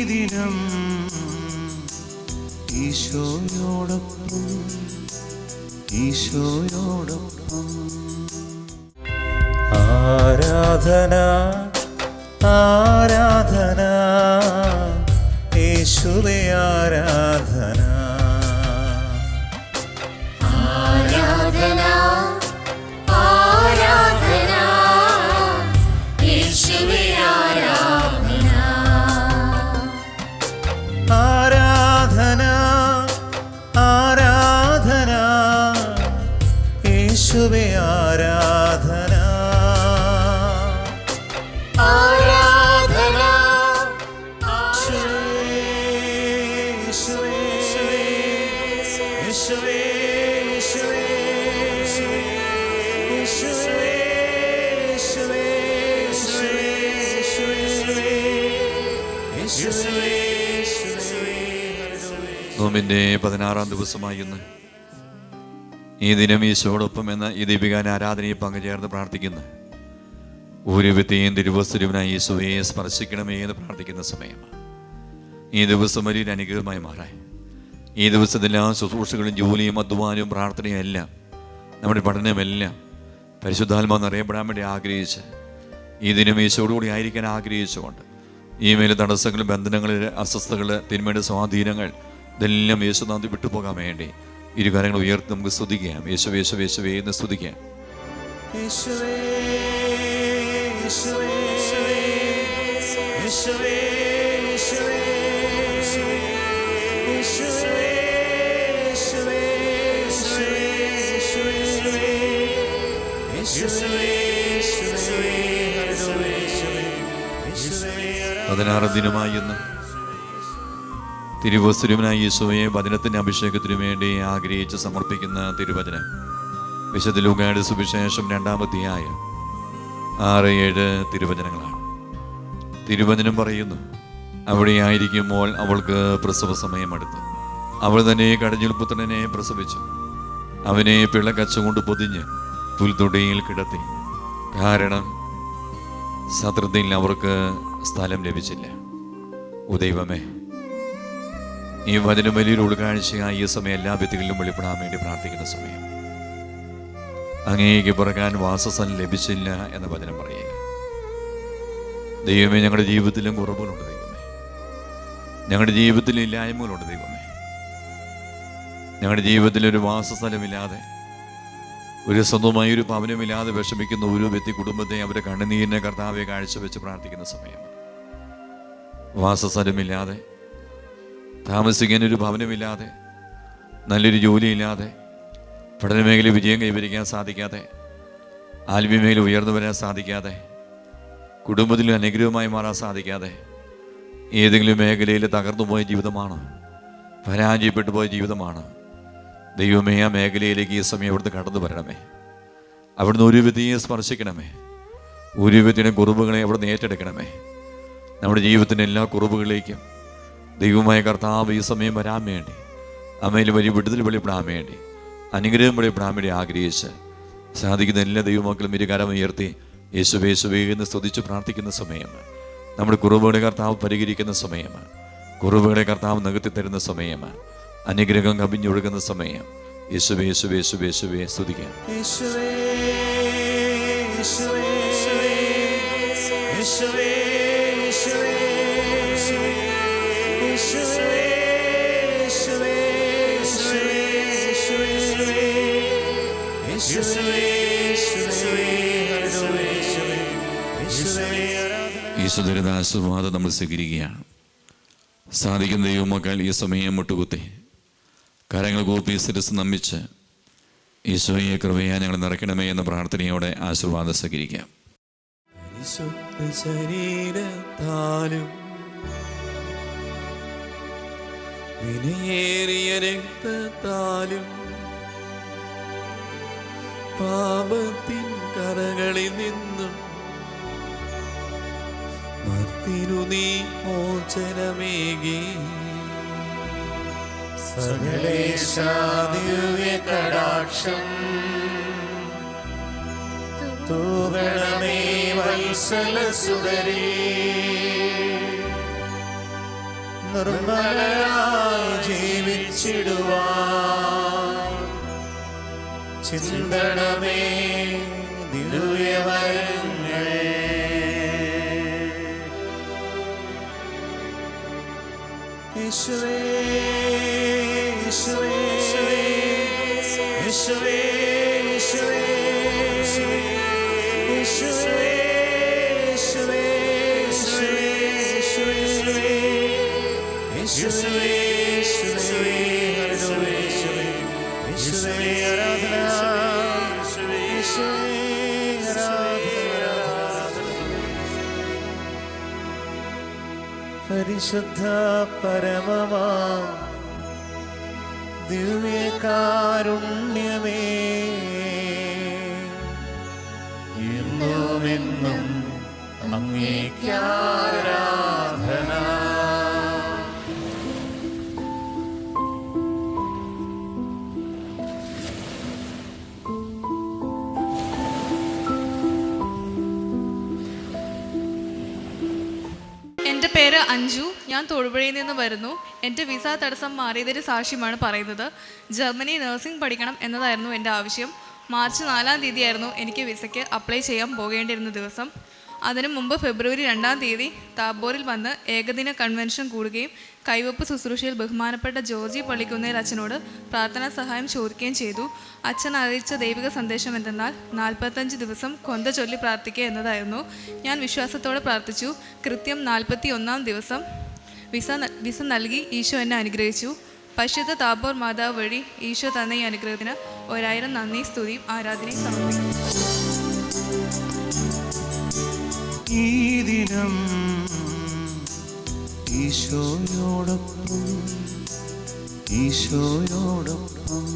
ദിനം ഈശോയോടൊപ്പം ഈശോയോടൊപ്പം. ആരാധന ആരാധന യേശുവേ ആരാധന. ആരാധന ആരാധന യേശുവേ ആരാധന. ആരാധന ആരാധന യേശുവേ ആരാധന. ആരാധന നോമ്പിൻ്റെ 16-ാം ദിവസമായി ഇന്ന് ഈ ദിനം ഈശോടൊപ്പം എന്ന ഈ ദീപികാന ആരാധനയിൽ പങ്കുചേർന്ന് പ്രാർത്ഥിക്കുന്നു. ഒരു വ്യക്തിയും തിരുവസ്തുരുവിനായി ഈശോയെ സ്പർശിക്കണമേ എന്ന് പ്രാർത്ഥിക്കുന്ന സമയമാണ്. ഈ ദിവസം വലിയൊരു അനുഗ്രഹമായി മാറാൻ ഈ ദിവസത്തിലെ ശുശ്രൂഷകളും ജോലിയും അധ്വാനവും പ്രാർത്ഥനയും എല്ലാം നമ്മുടെ പഠനമെല്ലാം പരിശുദ്ധാത്മാവെന്ന് അറിയപ്പെടാൻ വേണ്ടി ആഗ്രഹിച്ച് ഈ ദിനം ഈശോടുകൂടി ആയിരിക്കാൻ ആഗ്രഹിച്ചുകൊണ്ട് ഈ മേലെ തടസ്സങ്ങൾ, ബന്ധനങ്ങൾ, അസ്വസ്ഥതകൾ, തിന്മയുടെ സ്വാധീനങ്ങൾ ഇതെല്ലാം യേശുനാഥ് വിട്ടുപോകാൻ വേണ്ടി ഇരുകാര്യങ്ങൾ ഉയർത്തി നമുക്ക് സ്തുതിക്കാം. യേശുവേ യേശുവേ യേശുവേ എന്ന് സ്തുതിക്കാം. പതിനാറാം ദിനമായി ഇന്ന് തിരുവസ്തുരുവിനായി യേശുവയെ വചനത്തിൻ്റെ അഭിഷേകത്തിനു വേണ്ടി ആഗ്രഹിച്ച് സമർപ്പിക്കുന്ന തിരുവചനം വിശുദ്ധ ലൂക്കായുടെ സുവിശേഷം 2-ാം അധ്യായം 6-7 തിരുവചനങ്ങളാണ്. തിരുവചനം പറയുന്നു, അവിടെ ആയിരിക്കുമ്പോൾ അവൾക്ക് പ്രസവ സമയമെടുത്തു. അവൾ തന്നെ കടഞ്ഞിൽ പുത്രനെ പ്രസവിച്ചു. അവനെ പിള്ളക്കച്ചുകൊണ്ട് പൊതിഞ്ഞ് പുൽത്തൊടിയിൽ കിടത്തി. കാരണം സത്രത്തിൽ അവർക്ക് സ്ഥലം ലഭിച്ചില്ല. ദൈവമേ, ഈ വചനം വലിയൊരു ഉൾക്കാഴ്ചയായി ഈ സമയം എല്ലാ വ്യക്തികളിലും വെളിപ്പെടാൻ വേണ്ടി പ്രാർത്ഥിക്കുന്ന സമയം. അങ്ങേക്ക് പിറക്കാൻ വാസസ്ഥലം ലഭിച്ചില്ല എന്ന വചനം പറയുക. ദൈവമേ, ഞങ്ങളുടെ ജീവിതത്തിലും കുറവുകളുണ്ട് ദൈവമേ. ഞങ്ങളുടെ ജീവിതത്തിൽ ഇല്ലായ്മകളുണ്ട് ദൈവമേ. ഞങ്ങളുടെ ജീവിതത്തിൽ ഒരു വാസസ്ഥലമില്ലാതെ, ഒരു സ്വന്തമായ ഒരു ഭവനമില്ലാതെ വിഷമിക്കുന്ന ഒരു വ്യക്തി കുടുംബത്തെ അവരുടെ കണ്ണുനീരിനെ കർത്താവെ കാഴ്ചവെച്ച് പ്രാർത്ഥിക്കുന്ന സമയമാണ്. വാസസ്ഥലമില്ലാതെ, താമസിക്കാൻ ഒരു ഭവനമില്ലാതെ, നല്ലൊരു ജോലിയില്ലാതെ, പഠനമേഖല വിജയം കൈവരിക്കാൻ സാധിക്കാതെ, ആത്മീയമേഖല ഉയർന്നു വരാൻ സാധിക്കാതെ, കുടുംബത്തിൽ അനുഗ്രഹമായി മാറാൻ സാധിക്കാതെ, ഏതെങ്കിലും മേഖലയിൽ തകർന്നുപോയ ജീവിതമാണ്, പരാജയപ്പെട്ടു പോയ ജീവിതമാണ്. ദൈവമേ, ആ മേഖലയിലേക്ക് ഈ സമയം അവിടുന്ന് കടന്നു വരണമേ. അവിടുന്ന് ഒരു വ്യക്തിയെ സ്പർശിക്കണമേ. ഒരു വ്യക്തിയുടെ കുറവുകളെ അവിടുന്ന് ഏറ്റെടുക്കണമേ. നമ്മുടെ ജീവിതത്തിൻ്റെ എല്ലാ കുറവുകളിലേക്കും ദൈവമായ കർത്താവ് ഈ സമയം വരാൻ വേണ്ടി, അമ്മയിൽ വലിയ വിടുതൽ വെളിപ്പെടാൻ വേണ്ടി, അനുഗ്രഹം വെളിപ്പെടാൻ വേണ്ടി ആഗ്രഹിച്ച് സാധിക്കുന്ന എല്ലാ ദൈവമക്കളും ഇരുകരം ഉയർത്തി യേശുവേ യേശുവേ എന്ന് സ്തുതിച്ച് പ്രാർത്ഥിക്കുന്ന സമയം, നമ്മുടെ കുറവുകളെ കർത്താവ് പരിഹരിക്കുന്ന സമയം, കുറവുകളെ കർത്താവ് നികത്തി തരുന്ന സമയം, അനുഗ്രഹം കവിഞ്ഞൊഴുകുന്ന സമയം. യേശുവേ യേശുവേ യേശുവേ യേശുവേ സ്തുതിക്കാം. ഈശ്വരയുടെ ആശീർവാദം നമ്മൾ സ്വീകരിക്കുകയാണ്. സാധിക്കുന്ന ദൈവമക്കൾ ഈ സമയം മുട്ടുകുത്തി കരങ്ങൾ കൂപ്പി ശിരസ്സ് നമിച്ച് ഈശോയെ കൃപയാ ഞങ്ങൾ നിറയ്ക്കണമേ എന്ന പ്രാർത്ഥനയോടെ ആശീർവാദം സ്വീകരിക്കാം. ശരീരത്താലും വിലയേറിയ രക്തത്താലും പാപത്തിൻ കരകളിൽ നിന്നും മർത്തിനു നീ മോചനമേകി. സകലേശാദിവ്യ കടാക്ഷം തൂകണമേ വത്സലസുതരേ. നിർമ്മലരായി ജീവിച്ചിടുവാൻ ചിന്തണമേ ദിവ്യവരങ്ങൾ. യേശുവേ യേശുവേ യേശുവേ യേശുവേ യേശുവേ യേശുവേ യേശുവേ യേശുവേ ആരാധന യേശുവേ ആരാധന. പരിശുദ്ധ പരമമാ ദിവ്യകാരുണ്യമേ എന്നുമെന്നും അങ്ങേക്കാരാധന. എൻ്റെ പേര് അഞ്ജു. ഞാൻ തൊടുപുഴയിൽ നിന്ന് വരുന്നു. എൻ്റെ വിസ തടസ്സം മാറിയതിന് സാക്ഷ്യമാണ് പറയുന്നത്. ജർമ്മനി നഴ്സിംഗ് പഠിക്കണം എന്നതായിരുന്നു എൻ്റെ ആവശ്യം. മാർച്ച് 4-ാം തീയതിയായിരുന്നു എനിക്ക് വിസയ്ക്ക് അപ്ലൈ ചെയ്യാൻ പോകേണ്ടിയിരുന്ന ദിവസം. അതിനു മുമ്പ് ഫെബ്രുവരി 2-ാം തീയതി താബോറിൽ വന്ന് ഏകദിന കൺവെൻഷൻ കൂടുകയും കൈവപ്പ് ശുശ്രൂഷയിൽ ബഹുമാനപ്പെട്ട ജോർജി പള്ളിക്കുന്നേൽ അച്ഛനോട് പ്രാർത്ഥനാ സഹായം ചോദിക്കുകയും ചെയ്തു. അച്ഛൻ അറിയിച്ച ദൈവിക സന്ദേശം എന്തെന്നാൽ 45 ദിവസം കൊന്ത ചൊല്ലി പ്രാർത്ഥിക്കുക എന്നതായിരുന്നു. ഞാൻ വിശ്വാസത്തോടെ പ്രാർത്ഥിച്ചു. കൃത്യം 41-ാം ദിവസം വിസ നൽകി ഈശോ എന്നെ അനുഗ്രഹിച്ചു. പരിശുദ്ധ താബോർ മാതാവ് വഴി ഈശോ തന്ന ഈ അനുഗ്രഹത്തിന് 1000 നന്ദി സ്തുതിയും ആരാധനയും സമർപ്പിക്കുന്നു. ഈ ദിനം ഈശോയോടൊപ്പം ഈശോയോടൊപ്പം